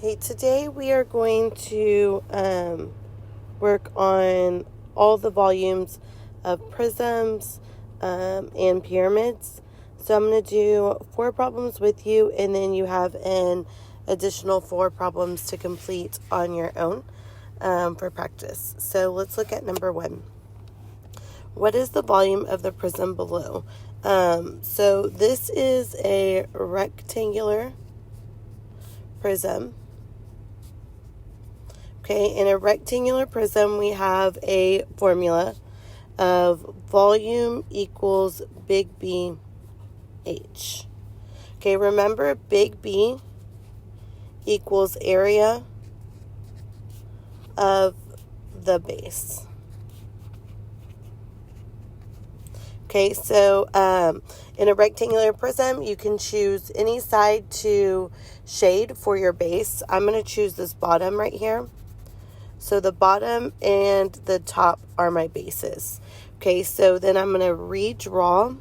Hey, today we are going to work on all the volumes of prisms and pyramids. So I'm going to do 4 problems with you, and then you have an additional 4 problems to complete on your own for practice. So let's look at number 1. What is the volume of the prism below? So this is a rectangular prism. Okay, in a rectangular prism, we have a formula of volume equals big B H. Okay, remember big B equals area of the base. Okay, so in a rectangular prism, you can choose any side to shade for your base. I'm going to choose this bottom right here. So the bottom and the top are my bases. Okay, so then I'm going to redraw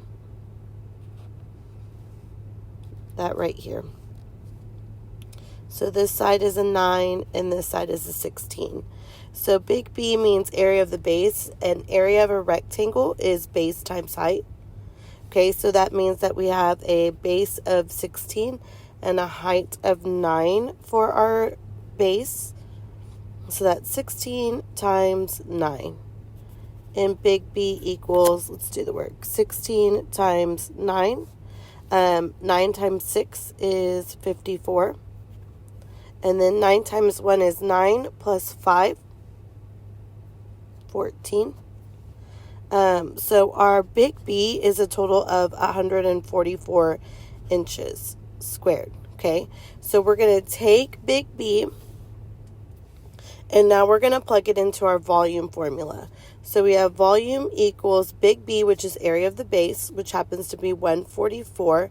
that right here. So this side is a 9 and this side is a 16. So big B means area of the base, and area of a rectangle is base times height. Okay, so that means that we have a base of 16 and a height of 9 for our base. So that's 16 times 9. And big B equals, let's do the work, 16 times 9. 9 times 6 is 54. And then 9 times 1 is 9 plus 5, 14. So our big B is a total of 144 inches squared. Okay, so we're going to take big B, and now we're going to plug it into our volume formula. So we have volume equals big B, which is area of the base, which happens to be 144.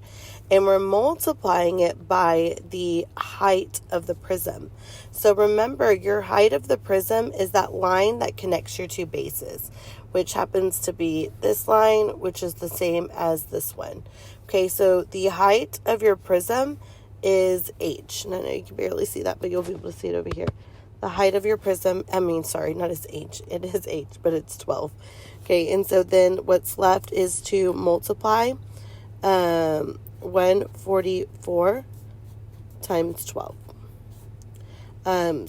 And we're multiplying it by the height of the prism. So remember, your height of the prism is that line that connects your two bases, which happens to be this line, which is the same as this one. Okay, so the height of your prism is H. And I know you can barely see that, but you'll be able to see it over here. The height of your prism, not as H. It is H, but it's 12. Okay, and so then what's left is to multiply 144 times 12.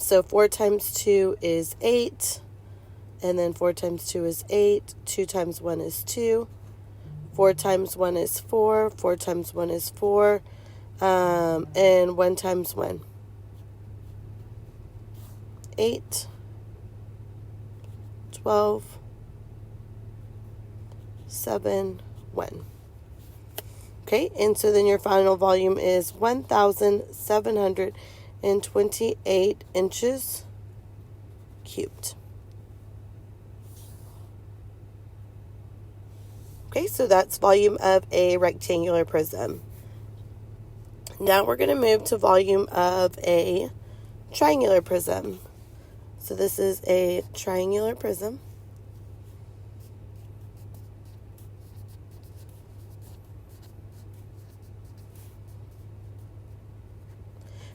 So 4 times 2 is 8. And then 4 times 2 is 8. 2 times 1 is 2. 4 times 1 is 4. 4 times 1 is 4. And 1 times 1. 8, 12, 7, 1. Okay, and so then your final volume is 1,728 inches cubed. Okay, so that's volume of a rectangular prism. Now we're going to move to volume of a triangular prism. So this is a triangular prism.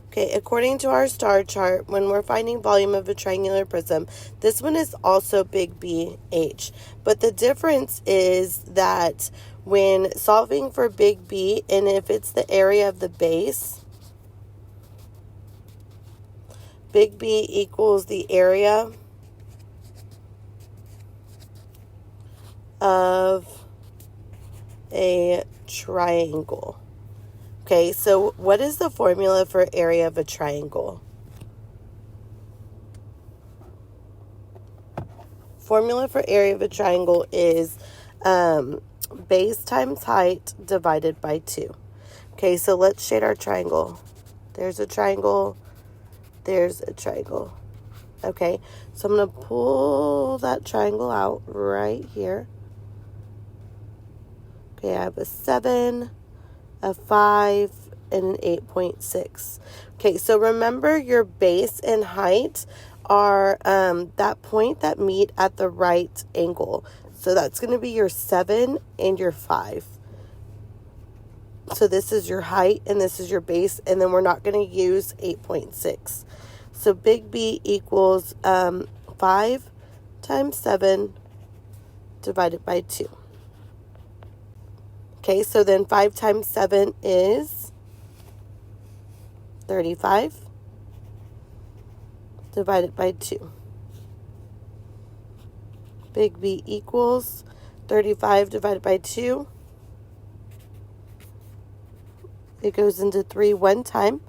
Okay, according to our star chart, when we're finding volume of a triangular prism, this one is also big BH. But the difference is that when solving for big B, and if it's the area of the base, big B equals the area of a triangle. Okay, so what is the formula for area of a triangle? Formula for area of a triangle is base times height divided by 2. Okay, so let's shade our triangle. There's a triangle. There's a triangle. Okay, so I'm going to pull that triangle out right here. Okay, I have a 7, a 5, and an 8.6. Okay, so remember your base and height are that point that meet at the right angle. So that's going to be your 7 and your 5. So this is your height and this is your base, and then we're not going to use 8.6. So big B equals 5 times 7 divided by 2. Okay, so then 5 times 7 is 35 divided by 2. Big B equals 35 divided by 2. It goes into 3 one time.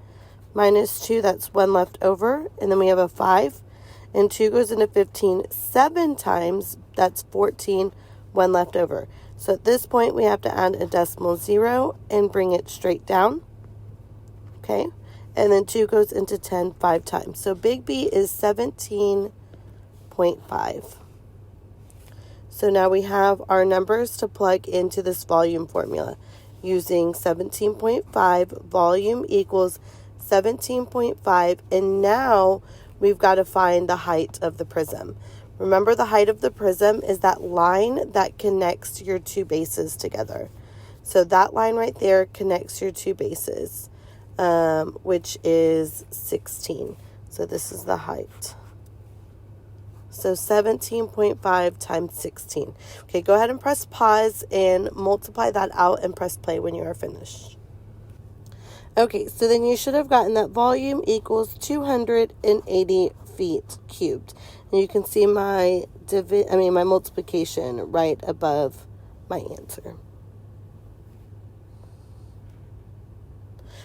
Minus 2, that's 1 left over. And then we have a 5. And 2 goes into 15 7 times. That's 14, 1 left over. So at this point, we have to add a decimal 0 and bring it straight down. Okay? And then 2 goes into 10 5 times. So big B is 17.5. So now we have our numbers to plug into this volume formula. Using 17.5, volume equals 17.5, and now we've got to find the height of the prism. Remember, the height of the prism is that line that connects your two bases together. So that line right there connects your two bases, which is 16. So this is the height. So 17.5 times 16. Okay, go ahead and press pause and multiply that out and press play when you are finished. Okay, so then you should have gotten that volume equals 280 feet cubed. And you can see my multiplication right above my answer.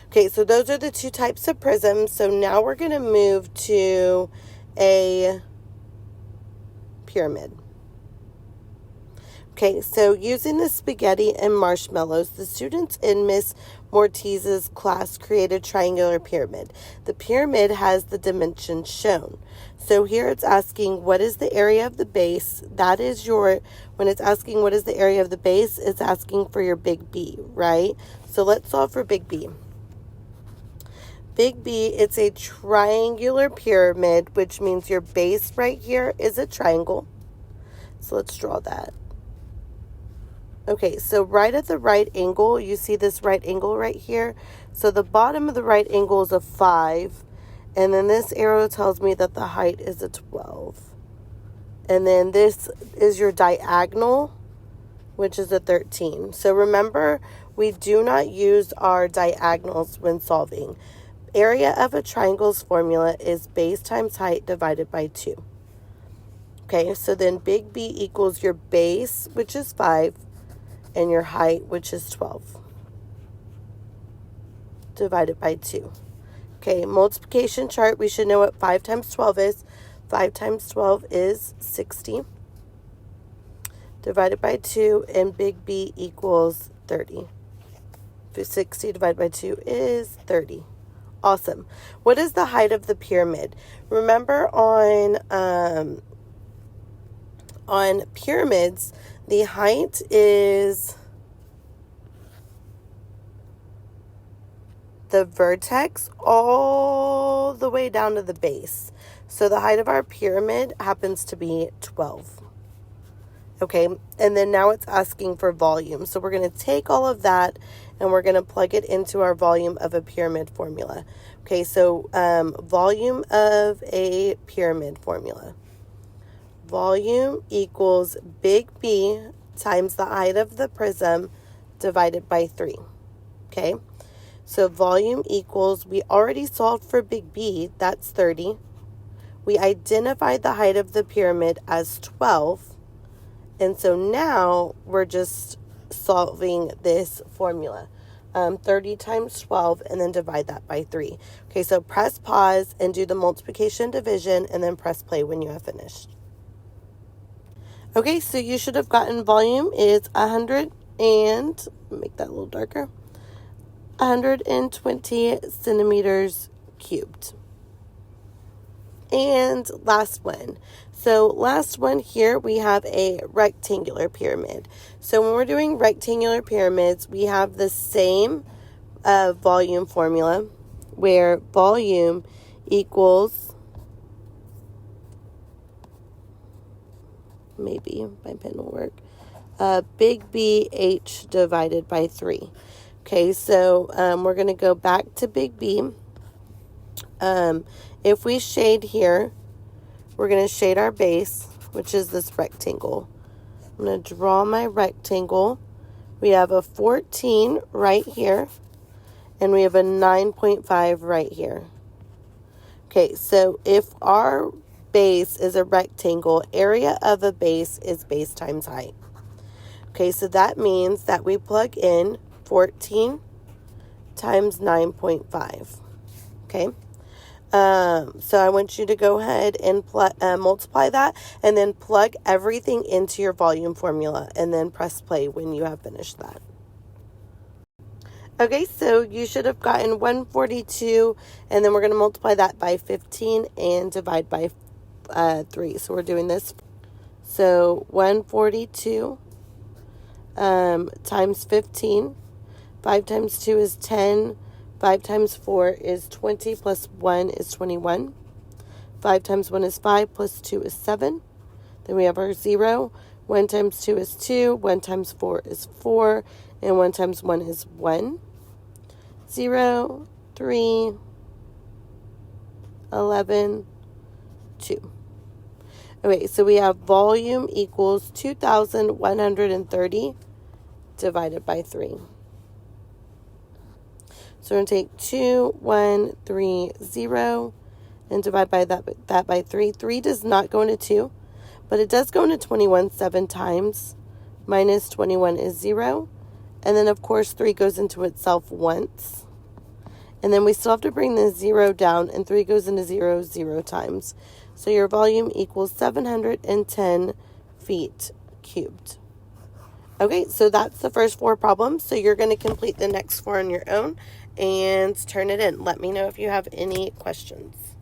Okay, so those are the two types of prisms. So now we're going to move to a pyramid. Okay, so using the spaghetti and marshmallows, the students in Miss Mortiz's class created a triangular pyramid. The pyramid has the dimensions shown. So here it's asking what is the area of the base. That is when it's asking what is the area of the base, it's asking for your big B, right? So let's solve for big B. Big B, it's a triangular pyramid, which means your base right here is a triangle. So let's draw that. Okay, so right at the right angle, you see this right angle right here. So the bottom of the right angle is a 5. And then this arrow tells me that the height is a 12. And then this is your diagonal, which is a 13. So remember, we do not use our diagonals when solving. Area of a triangle's formula is base times height divided by 2. Okay, so then big B equals your base, which is 5, and your height, which is 12, divided by 2. Okay, multiplication chart, we should know what 5 times 12 is. 5 times 12 is 60, divided by 2, and big B equals 30. 60 divided by 2 is 30. Awesome. What is the height of the pyramid? Remember on pyramids, the height is the vertex all the way down to the base. So the height of our pyramid happens to be 12. Okay, and then now it's asking for volume. So we're going to take all of that and we're going to plug it into our volume of a pyramid formula. Okay, so volume of a pyramid formula. Volume equals big B times the height of the prism divided by 3. Okay, so volume equals, we already solved for big B, that's 30. We identified the height of the pyramid as 12. And so now we're just solving this formula. 30 times 12 and then divide that by 3. Okay, so press pause and do the multiplication division and then press play when you have finished. Okay, so you should have gotten volume is 100 and, make that a little darker, 120 centimeters cubed. And last one. So last one here, we have a rectangular pyramid. So when we're doing rectangular pyramids, we have the same volume formula where volume equals, maybe my pen will work, big BH divided by 3. Okay, so we're going to go back to big B. If we shade here, we're going to shade our base, which is this rectangle. I'm going to draw my rectangle. We have a 14 right here, and we have a 9.5 right here. Okay, so if our base is a rectangle, area of a base is base times height. Okay, so that means that we plug in 14 times 9.5. Okay, so I want you to go ahead and multiply that and then plug everything into your volume formula and then press play when you have finished that. Okay, so you should have gotten 142, and then we're going to multiply that by 15 and divide by 3. So we're doing this. So 142 times 15. 5 times 2 is 10. 5 times 4 is 20, plus 1 is 21. 5 times 1 is 5, plus 2 is 7. Then we have our 0. 1 times 2 is 2. 1 times 4 is 4. And 1 times 1 is 1. 0, 3, 11, 2. Okay, so we have volume equals 2,130 divided by 3. So we're going to take 2,130 and divide by that by 3. 3 does not go into 2, but it does go into 21 7 times. Minus 21 is 0. And then, of course, 3 goes into itself once. And then we still have to bring the 0 down, and 3 goes into 0 0 times. So your volume equals 710 feet cubed. Okay, so that's the first 4 problems. So you're going to complete the next 4 on your own and turn it in. Let me know if you have any questions.